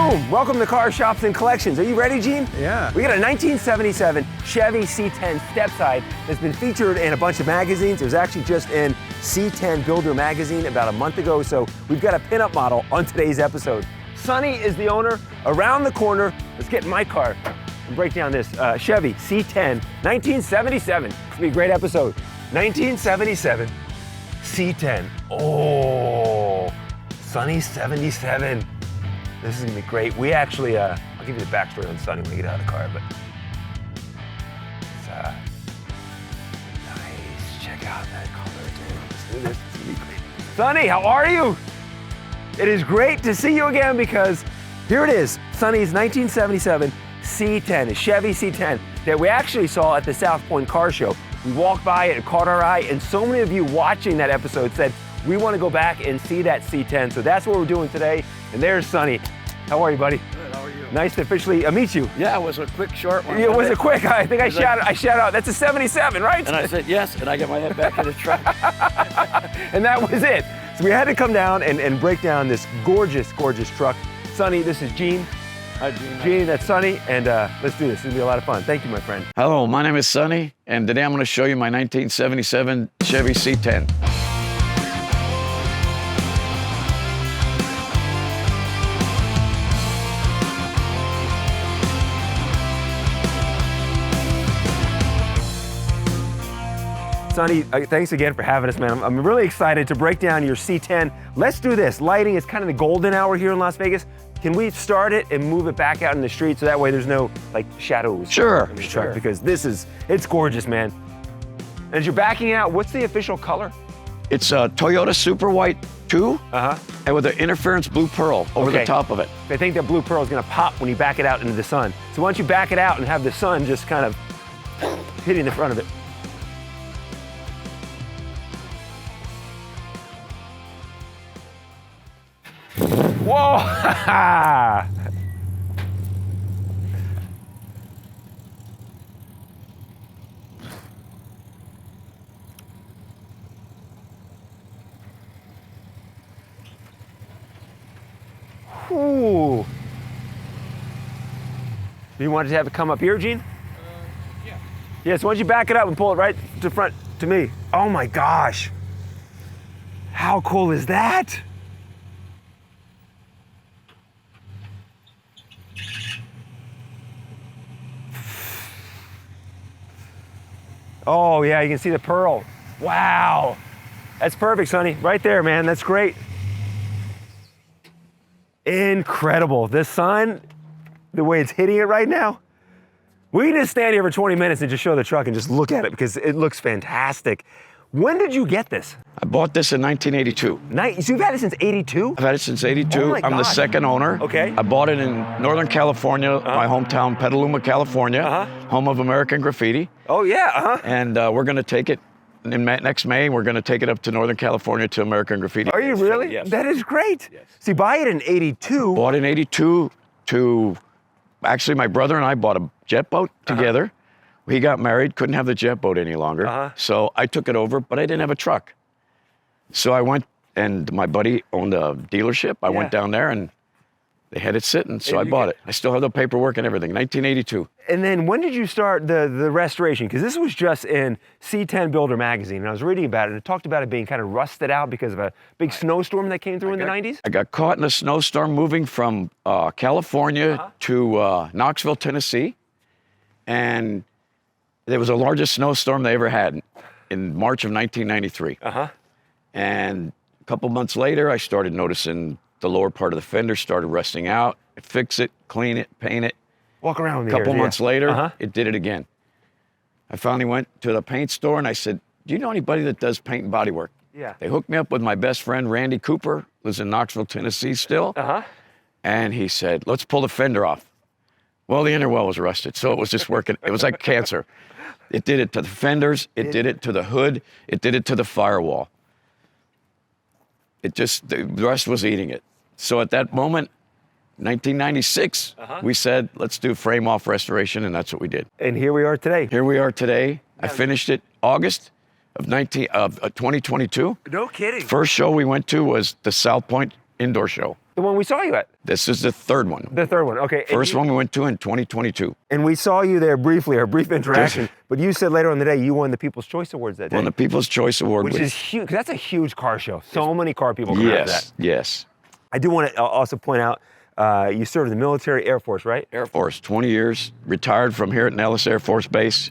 Boom! Welcome to Car Shops and Collections. Are you ready, Gene? Yeah. We got a 1977 Chevy C10 Stepside that's been featured in a bunch of magazines. It was actually just in C10 Builder magazine about a month ago, so we've got a pinup model on today's episode. Sonny is the owner. Around the corner, let's get in my car and break down this Chevy C10 1977. It's gonna be a great episode. 1977 C10. Oh, Sonny 77. This is gonna be great. We actually, I'll give you the backstory on Sonny when we get out of the car, but it's nice. Check out that color, dude. Let's do this. It's gonna be great. Sonny, how are you? It is great to see you again because here it is, Sonny's 1977 C10, a Chevy C10 that we actually saw at the South Point Car Show. We walked by it, it caught our eye, and so many of you watching that episode said, we want to go back and see that C10. So that's what we're doing today. And there's Sonny. How are you, buddy? Good, how are you? Nice to officially meet you. Yeah, it was a quick, short one. It was a quick, I think I shout out, that's a 77, right? And I said yes, and I got my head back in the truck. And that was it. So we had to come down and break down this gorgeous, gorgeous truck. Sonny, this is Gene. Hi, Gene. Gene, that's Sonny, and let's do this. It's gonna be a lot of fun. Thank you, my friend. Hello, my name is Sonny, and today I'm going to show you my 1977 Chevy C10. Sonny, thanks again for having us, man. I'm really excited to break down your C10. Let's do this. Lighting is kind of the golden hour here in Las Vegas. Can we start it and move it back out in the street so that way there's no like shadows? Sure, in the sure. truck, because it's gorgeous, man. And as you're backing out, what's the official color? It's a Toyota Super White 2, Uh-huh. and with an interference blue pearl over the top of it. I think that blue pearl is gonna pop when you back it out into the sun. So why don't you back it out and have the sun just kind of hitting the front of it. Whoa! Ooh. Do you want to have it come up here, Gene? Yeah. Yeah, so why don't you back it up and pull it right to front to me? Oh my gosh. How cool is that? Oh yeah, you can see the pearl. Wow. That's perfect, Sonny. Right there, man. That's great. Incredible. The sun, the way it's hitting it right now. We can just stand here for 20 minutes and just show the truck and just look at it because it looks fantastic. When did you get this? I bought this in 1982. So you've had it since 82? I've had it since 82. Oh my I'm the gosh. second owner. Okay. I bought it in Northern California, my hometown, Petaluma, California, home of American Graffiti. Oh yeah, And we're going to take it in next May. We're going to take it up to Northern California to American Graffiti. Are you really? Yes. That is great. Yes. So you buy it in 82. Bought in 82 to, actually my brother and I bought a jet boat together. He got married, couldn't have the jet boat any longer. So I took it over, but I didn't have a truck. So I went, and my buddy owned a dealership. I went down there and they had it sitting, so I bought it. I still have the paperwork and everything, 1982. And then when did you start the restoration? Because this was just in C10 Builder magazine, and I was reading about it, and it talked about it being kind of rusted out because of a big snowstorm that came through in the 90s? I got caught in a snowstorm moving from California to Knoxville, Tennessee, and it was the largest snowstorm they ever had in March of 1993. And a couple months later, I started noticing the lower part of the fender started rusting out. I fix it, clean it, paint it. Walk around with A me couple here, months later, it did it again. I finally went to the paint store and I said, do you know anybody that does paint and body work? Yeah. They hooked me up with my best friend, Randy Cooper, lives in Knoxville, Tennessee still. And he said, let's pull the fender off. Well, the inner well was rusted, so it was just working. It was like cancer. It did it to the fenders, it did it to the hood, it did it to the firewall. It just, the rust was eating it. So at that moment, 1996, we said, let's do frame off restoration, and that's what we did. And here we are today. Here we are today. I finished it August of 2022. No kidding. First show we went to was the South Point Indoor Show. The one we saw you at. This is the third one. The third one, okay. First one we went to in 2022. And we saw you there briefly, our brief interaction, but you said later in the day you won the People's Choice Awards that day. Won the People's Choice Award. Which is huge, 'cause that's a huge car show. So many car people come out to that. Yes. I do want to also point out, you served in the military, Air Force, right? Air Force, 20 years, retired from here at Nellis Air Force Base,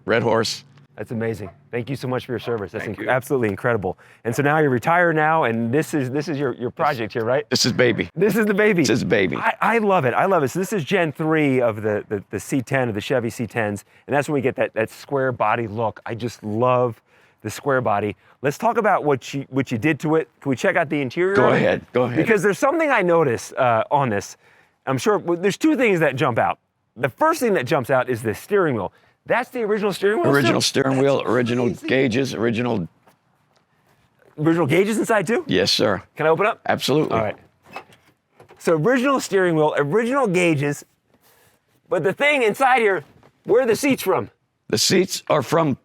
Red Horse. That's amazing. Thank you so much for your service. That's Thank you. absolutely incredible. And so now you're retired now, and this is your project here, right? This is baby. This is the baby. This is baby. I love it. I love it. So this is Gen 3 of the C10, of the Chevy C10s, and that's when we get that square body look. I just love the square body. Let's talk about what you did to it. Can we check out the interior? Go ahead. Because there's something I noticed on this. I'm sure there's two things that jump out. The first thing that jumps out is the steering wheel. That's the original steering wheel? Original steering wheel, original gauges, original gauges inside too? Yes, sir. Can I open up? Absolutely. All right. So original steering wheel, original gauges, but the thing inside here, where are the seats from? The seats are from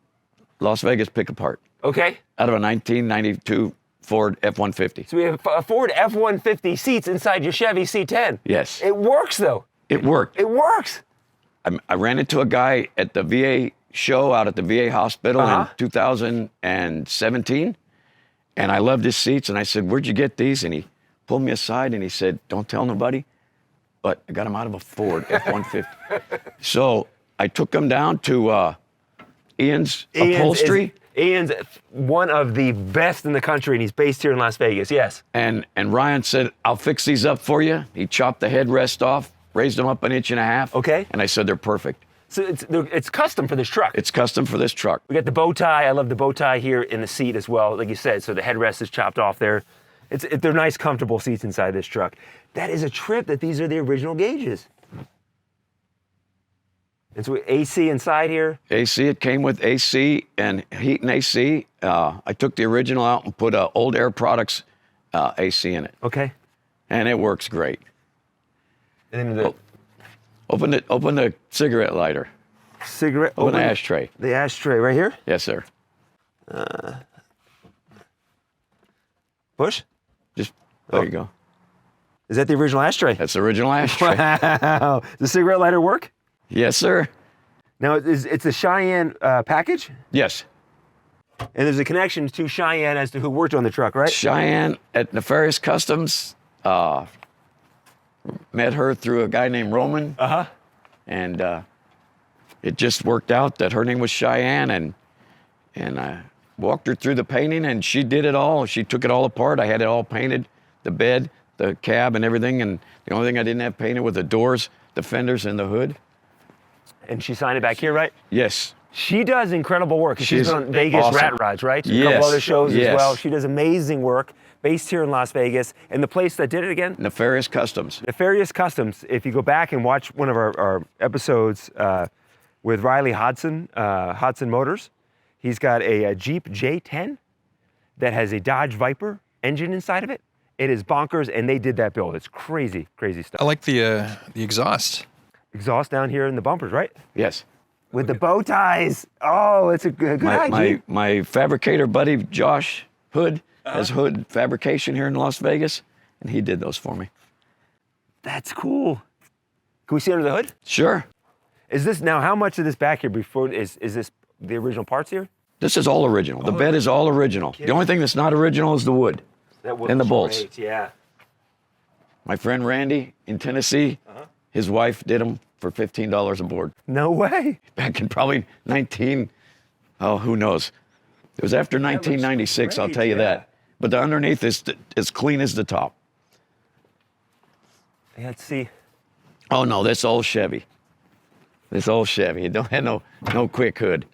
Las Vegas Pick Apart. Okay. Out of a 1992 Ford F-150. So we have a Ford F-150 seats inside your Chevy C10. Yes. It works though. It worked. It works. I ran into a guy at the VA show out at the VA hospital in 2017, and I loved his seats, and I said, "Where'd you get these?" And he pulled me aside and he said, "Don't tell nobody, but I got them out of a Ford F-150." So I took them down to Ian's Upholstery. Ian's one of the best in the country, and he's based here in Las Vegas, yes. And Ryan said, "I'll fix these up for you." He chopped the headrest off, raised them up 1.5 inches. Okay. And I said, "They're perfect." So it's custom for this truck. It's custom for this truck. We got the bow tie. I love the bow tie here in the seat as well, like you said. So the headrest is chopped off there. They're nice, comfortable seats inside this truck. That is a trip that these are the original gauges. And so AC inside here. AC, it came with AC and heat and AC. I took the original out and put Old Air Products AC in it. Okay. And it works great. And then Open the cigarette lighter. Open the ashtray. The ashtray right here? Yes, sir. Push? Just, there you go. Is that the original ashtray? That's the original ashtray. Wow. Does the cigarette lighter work? Yes, sir. Now, it's a Cheyenne package? Yes. And there's a connection to Cheyenne as to who worked on the truck, right? Cheyenne at Nefarious Customs. Met her through a guy named Roman. And it just worked out that her name was Cheyenne, and I walked her through the painting, and she did it all. She took it all apart. I had it all painted, the bed, the cab, and everything. And the only thing I didn't have painted were the doors, the fenders, and the hood. And she signed it back here, right? Yes. She does incredible work. She's been on Vegas awesome. Rat Rods, right? A Yes. couple other shows Yes. as well. She does amazing work, based here in Las Vegas. And the place that did it again? Nefarious Customs. Nefarious Customs. If you go back and watch one of our episodes with Riley Hodson, Hodson Motors, he's got a Jeep J10 that has a Dodge Viper engine inside of it. It is bonkers, and they did that build. It's crazy, crazy stuff. I like the exhaust. Exhaust down here in the bumpers, right? Yes. With the bow ties. Oh, it's a good idea. My fabricator buddy, Josh Hood, has Hood Fabrication here in Las Vegas, and he did those for me. That's cool. Can we see under the hood? Sure. Is this, now how much of this back here before, is this the original parts here? This is all original. The bed is all original. The only thing that's not original is the wood and the bolts. Great, yeah. My friend Randy in Tennessee, his wife did them for $15 a board. No way. Back in probably who knows? It was after 1996, I'll great, tell you yeah. that. But the underneath is as clean as the top. Yeah, let's see. Oh no, this old Chevy. This old Chevy. It don't have no quick hood.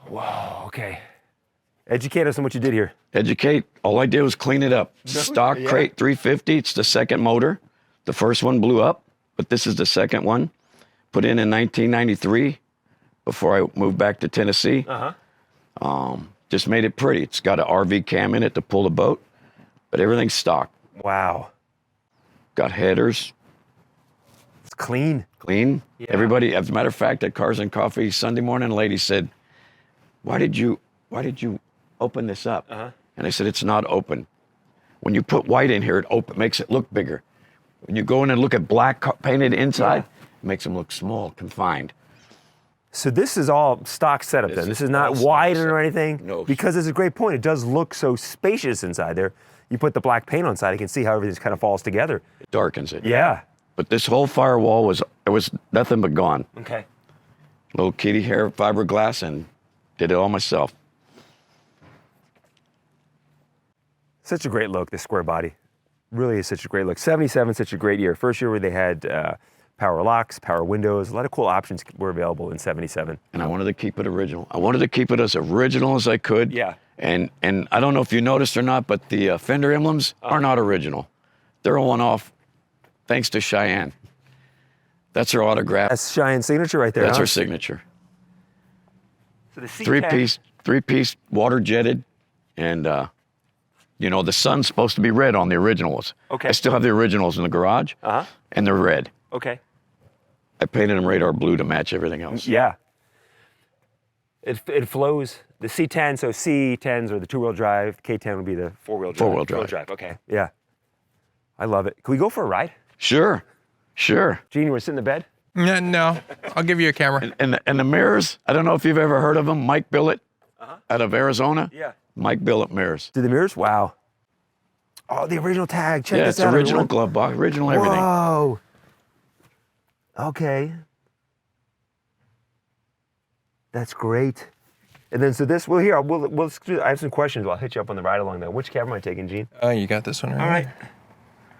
Wow, okay. Educate us on what you did here. Educate, all I did was clean it up. Stock crate 350, it's the second motor. The first one blew up, but this is the second one. Put in 1993 before I moved back to Tennessee. Just made it pretty. It's got an RV cam in it to pull the boat, but everything's stock. Wow. Got headers. It's clean. Clean. Yeah. Everybody, as a matter of fact, at Cars and Coffee Sunday morning, a lady said, why did you open this up? And I said, it's not open. When you put white in here, it makes it look bigger. When you go in and look at black painted inside, it makes them look small, confined. So this is all stock setup then. This is not widened or anything? No. Because it's a great point. It does look so spacious inside there. You put the black paint on side, you can see how everything kind of falls together. It darkens it. Yeah. But this whole firewall was nothing but gone. Okay. Little kitty hair fiberglass, and did it all myself. Such a great look, this square body. Really is such a great look. 77, such a great year. First year where they had power locks, power windows, a lot of cool options were available in 77. And I wanted to keep it original. I wanted to keep it as original as I could. Yeah. And I don't know if you noticed or not, but the fender emblems are not original. They're a one-off, thanks to Cheyenne. That's her autograph. That's Cheyenne's signature right there. That's huh? her signature. So the C10, Three-piece, water jetted, and the sun's supposed to be red on the originals. Okay. I still have the originals in the garage, and they're red. Okay. I painted them radar blue to match everything else. Yeah. It flows. The C10, so C10s are the two-wheel drive. K10 would be the four-wheel drive. Four-wheel drive. Four-wheel drive. Okay. Yeah. I love it. Can we go for a ride? Sure. Gene, you want to sit in the bed? No, I'll give you a camera. And the mirrors, I don't know if you've ever heard of them. Mike Billett out of Arizona. Yeah. Mike Billett mirrors. Do the mirrors? Wow. Oh, the original tag. Check Yeah, this it's out. original everyone. glove box, original everything. Whoa. Okay. That's great. And then so this, well here, I have some questions. I'll hit you up on the ride along there. Which camera am I taking, Gene? You got this one right. All right.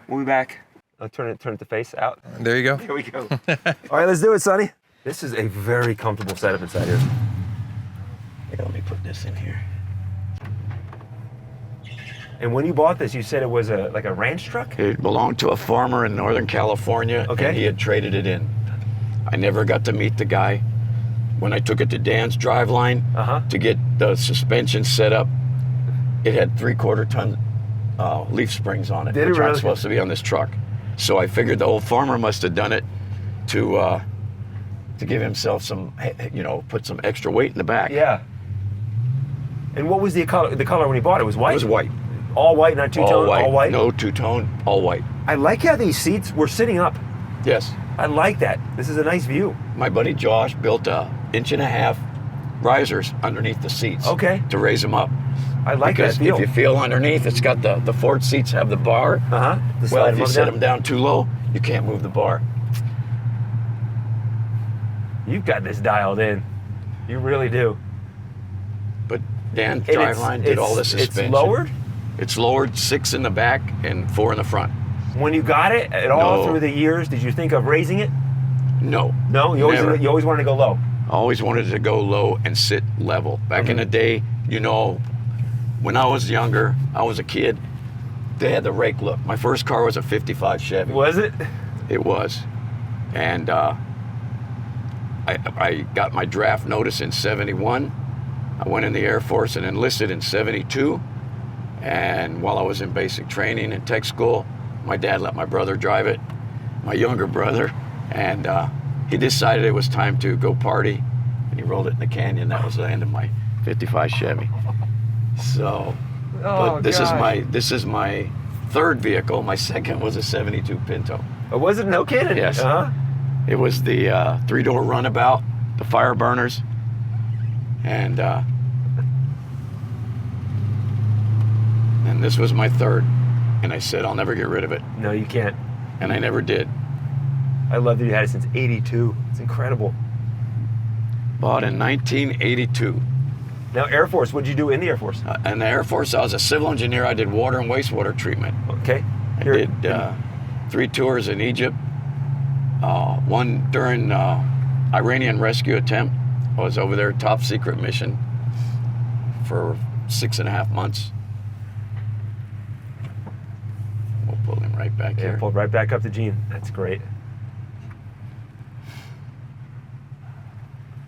We'll be back. I'll turn it to face out. There you go. Here we go. All right, let's do it, Sonny. This is a very comfortable setup inside here. Here, let me put this in here. And when you bought this, you said it was like a ranch truck? It belonged to a farmer in Northern California, Okay. and he had traded it in. I never got to meet the guy. When I took it to Dan's driveline to get the suspension set up, it had 3/4 ton leaf springs on it, Did it which aren't really? supposed to be on this truck. So I figured the old farmer must have done it to give himself some, put some extra weight in the back. Yeah. And what was the color? The color when he bought it was white? It was white. All white, not two-tone? All white? No two-tone, all white. I like how these seats were sitting up. Yes. I like that. This is a nice view. My buddy Josh built 1.5-inch risers underneath the seats. Okay. To raise them up. I like Because that feel. if you feel underneath, it's got the Ford seats have the bar. Well, if you set them down too low, you can't move the bar. You've got this dialed in. You really do. But Dan And Driveline did all the suspension. It's lowered? It's lowered, 6 in the back and 4 in the front. When you got it at all No. through the years, did you think of raising it? No. No? You Never. always wanted to go low? I always wanted to go low and sit level. Back in the day, when I was younger, I was a kid, they had the rake look. My first car was a 55 Chevy. Was it? It was. And I got my draft notice in 71. I went in the Air Force and enlisted in 72. And while I was in basic training and tech school, my dad let my brother drive it, my younger brother, and he decided it was time to go party, and he rolled it in the canyon. That was the end of my 55 Chevy. So, but this is my third vehicle. My second was a 72 Pinto. Oh, was it? No kidding? Yes. Uh-huh. It was the 3-door runabout, the fire burners, and this was my third. And I said, I'll never get rid of it. No, you can't. And I never did. I love that you had it since 82. It's incredible. Bought in 1982. Now, Air Force, what did you do in the Air Force? In the Air Force, I was a civil engineer. I did water and wastewater treatment. Okay. I did 3 tours in Egypt. One during Iranian rescue attempt. I was over there, top secret mission for 6.5 months. We'll pull him right back here. Pulled right back up to Gene. That's great.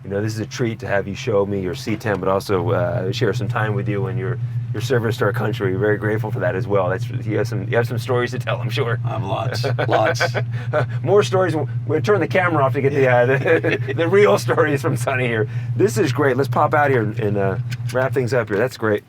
This is a treat to have you show me your C10, but also share some time with you and your service to our country. We're very grateful for that as well. You have some stories to tell, I'm sure. I have lots. More stories. We'll turn the camera off to get the real stories from Sonny here. This is great. Let's pop out here and wrap things up here. That's great.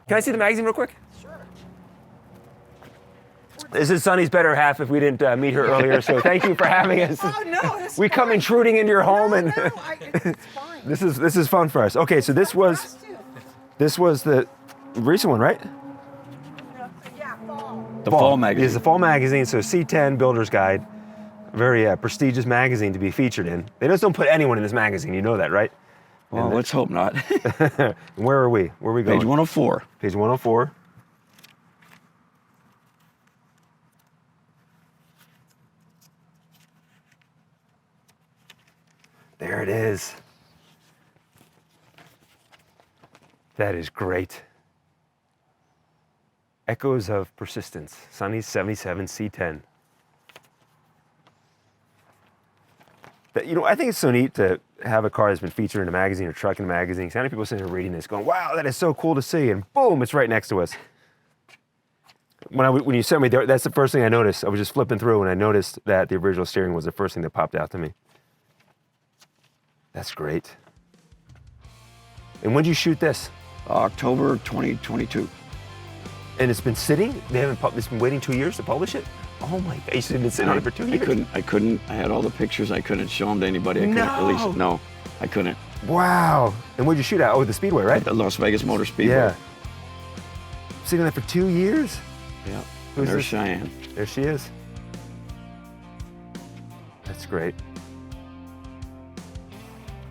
Can I see the magazine real quick? Sure. This is Sonny's better half if we didn't meet her earlier, so thank you for having us. Oh, no, that's We come intruding into your home and it's fine. this is fun for us. Okay, so this was the recent one, right? Yeah, fall. The fall magazine. It's the fall magazine, so C10 Builder's Guide. Very prestigious magazine to be featured in. They just don't put anyone in this magazine, you know that, right? Well, let's hope not. Where are we? Where are we going? Page 104. Page 104. There it is. That is great. Echoes of Persistence, Sonny's 77 C10. I think it's so neat to have a car that's been featured in a magazine or truck in a magazine. How many people sitting here reading this going, wow, that is so cool to see, and boom, it's right next to us. When you sent me there, that's the first thing I noticed. I was just flipping through and I noticed that the original steering was the first thing that popped out to me. That's great. And when did you shoot this? October 2022. And it's been sitting? It's been waiting 2 years to publish it? Oh my God, you've been sitting on it for 2 years? I couldn't, I had all the pictures, I couldn't show them to anybody, I couldn't release it. No, I couldn't. Wow. And where'd you shoot at? Oh, the Speedway, right? At the Las Vegas Motor Speedway. Yeah. Sitting there for 2 years? Yeah. Who's There's this? Cheyenne. There she is. That's great.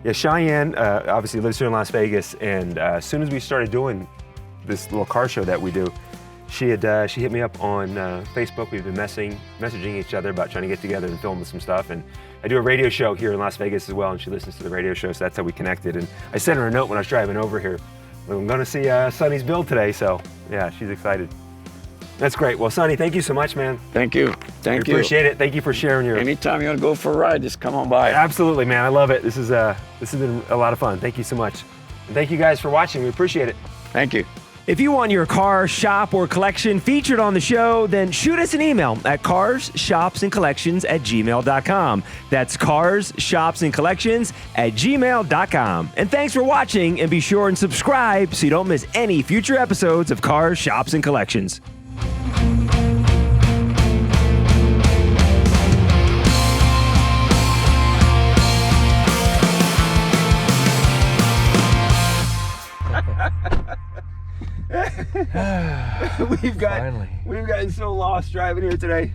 Yeah, Cheyenne obviously lives here in Las Vegas, and as soon as we started doing this little car show that we do, she hit me up on Facebook. We've been messaging each other about trying to get together and film some stuff. And I do a radio show here in Las Vegas as well, and she listens to the radio show, so that's how we connected. And I sent her a note when I was driving over here. I'm going to see Sonny's build today, so yeah, she's excited. That's great. Well, Sonny, thank you so much, man. Thank you. Thank you. Appreciate it. Thank you for sharing your. Anytime you want to go for a ride, just come on by. Absolutely, man. I love it. This has been a lot of fun. Thank you so much. And thank you guys for watching. We appreciate it. Thank you. If you want your car, shop, or collection featured on the show, then shoot us an email at carshopsandcollections@gmail.com. That's carshopsandcollections@gmail.com. And thanks for watching, and be sure and subscribe so you don't miss any future episodes of Cars, Shops, and Collections. We've gotten so lost driving here today.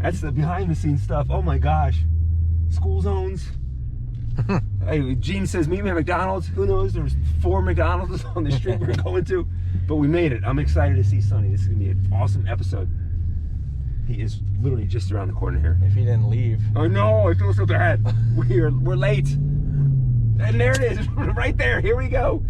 That's the behind the scenes stuff. Oh my gosh. School zones. Hey, Gene says meet me at McDonald's. Who knows? There's 4 McDonald's on the street we're going to. But we made it. I'm excited to see Sonny. This is gonna be an awesome episode. He is literally just around the corner here. If he didn't leave. Oh no, I feel so bad. We're late. And there it is, right there. Here we go.